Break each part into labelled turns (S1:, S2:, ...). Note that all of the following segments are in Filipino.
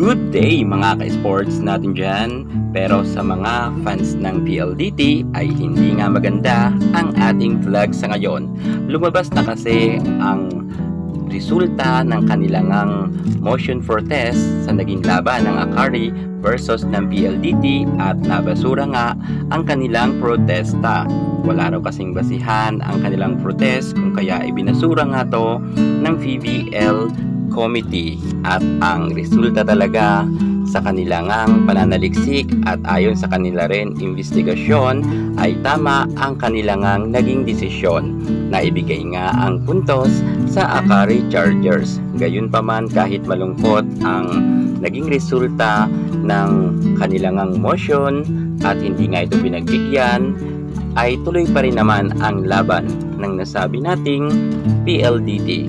S1: Good day mga ka-sports natin dyan. Pero sa mga fans ng PLDT ay hindi nga maganda ang ating vlog sa ngayon. Lumabas na kasi ang resulta ng kanilang motion for test sa naging laban ng Akari versus ng PLDT at nabasura nga ang kanilang protesta. Wala raw kasing basihan ang kanilang protest kung kaya ibinasura nga to ng PBL committee at ang resulta talaga sa kanilang pananaliksik at ayon sa kanila rin investigasyon ay tama ang kanilang naging desisyon na ibigay nga ang puntos sa Akari Chargers. Gayunpaman kahit malungkot ang naging resulta ng kanilang motion at hindi nga ito pinagbigyan, ay tuloy pa rin naman ang laban ng nasabi nating PLDT.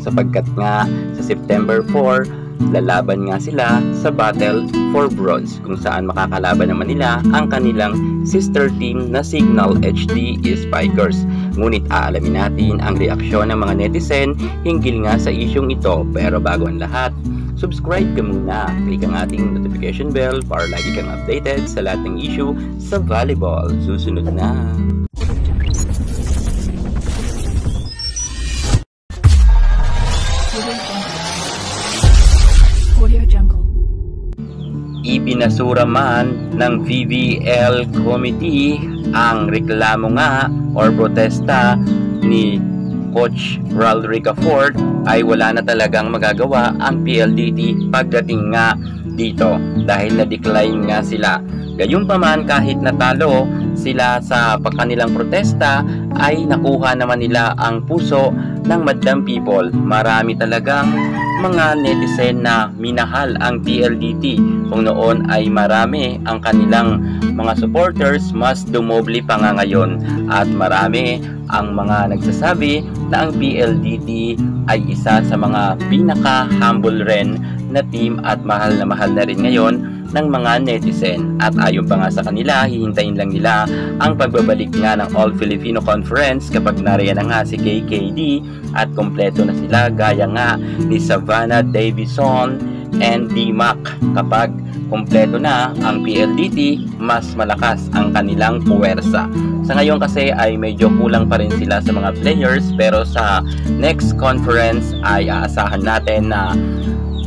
S1: Sapagkat nga sa September 4, lalaban nga sila sa Battle for Bronze kung saan makakalaban naman nila ang kanilang sister team na Signal HD Spikers. Ngunit aalamin natin ang reaksyon ng mga netizen hinggil nga sa isyong ito. Pero bago ang lahat, subscribe ka muna. Click ang ating notification bell para lagi kang updated sa lahat ng issue sa volleyball. Susunod na. Ibinasura man ng VBL committee ang reklamo nga or protesta ni Coach Raldrick Ford ay wala na talagang magagawa ang PLDT pagdating nga dito dahil na-decline nga sila. Gayunpaman kahit natalo sila sa kanilang protesta ay nakuha naman nila ang puso ng madlang people. Marami talagang mga netizen na minahal ang PLDT. Kung noon ay marami ang kanilang mga supporters, mas dumoble pa nga ngayon. At marami ang mga nagsasabi na ang PLDT ay isa sa mga pinaka-humble rin na team at mahal na rin ngayon ng mga netizen. At ayon pa nga sa kanila, hihintayin lang nila ang pagbabalik nga ng All Filipino Conference kapag nariyan na nga si KKD at kompleto na sila gaya nga ni Savannah Davison and D-Mac. Kapag kompleto na ang PLDT, mas malakas ang kanilang puwersa. Sa ngayon kasi ay medyo kulang pa rin sila sa mga players, pero sa next conference ay aasahan natin na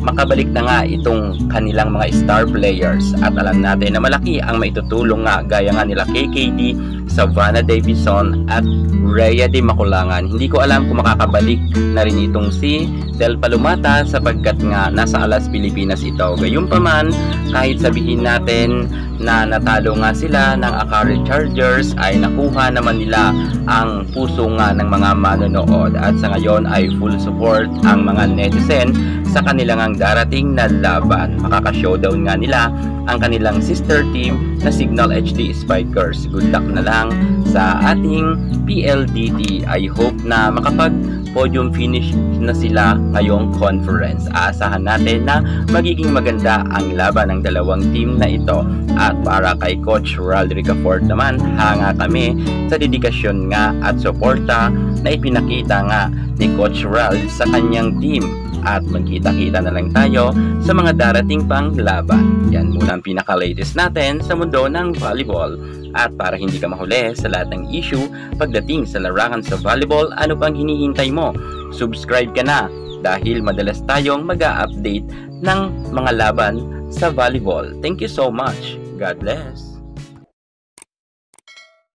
S1: makabalik na nga itong kanilang mga star players at alam natin na malaki ang maitutulong nga gaya nga nila KKD, Savannah Davison at Rhea de Maculangan. Hindi ko alam kung makakabalik na rin itong si Del Palumata sapagkat nga nasa Alas Pilipinas ito. Gayunpaman kahit sabihin natin na natalo nga sila ng Akari Chargers ay nakuha naman nila ang puso nga ng mga manonood at sa ngayon ay full support ang mga netizen sa kanilang darating na laban. Makaka-showdown nga nila ang kanilang sister team na Signal HD Spikers. Good luck na lang sa ating PLDT. I hope na makapag-podium finish na sila ngayong conference. Aasahan natin na magiging maganda ang laban ng dalawang team na ito. At para kay Coach Raldrick Ford naman, hanga kami sa dedikasyon nga at suporta na ipinakita nga ni Coach Rald sa kanyang team. At magkita-kita na lang tayo sa mga darating pang laban. Yan muna ang pinaka-latest natin sa mundo ng volleyball. At para hindi ka mahuli sa lahat ng issue pagdating sa larangan sa volleyball, ano pang hinihintay mo? Subscribe ka na dahil madalas tayong mag-a-update ng mga laban sa volleyball. Thank you so much. God bless.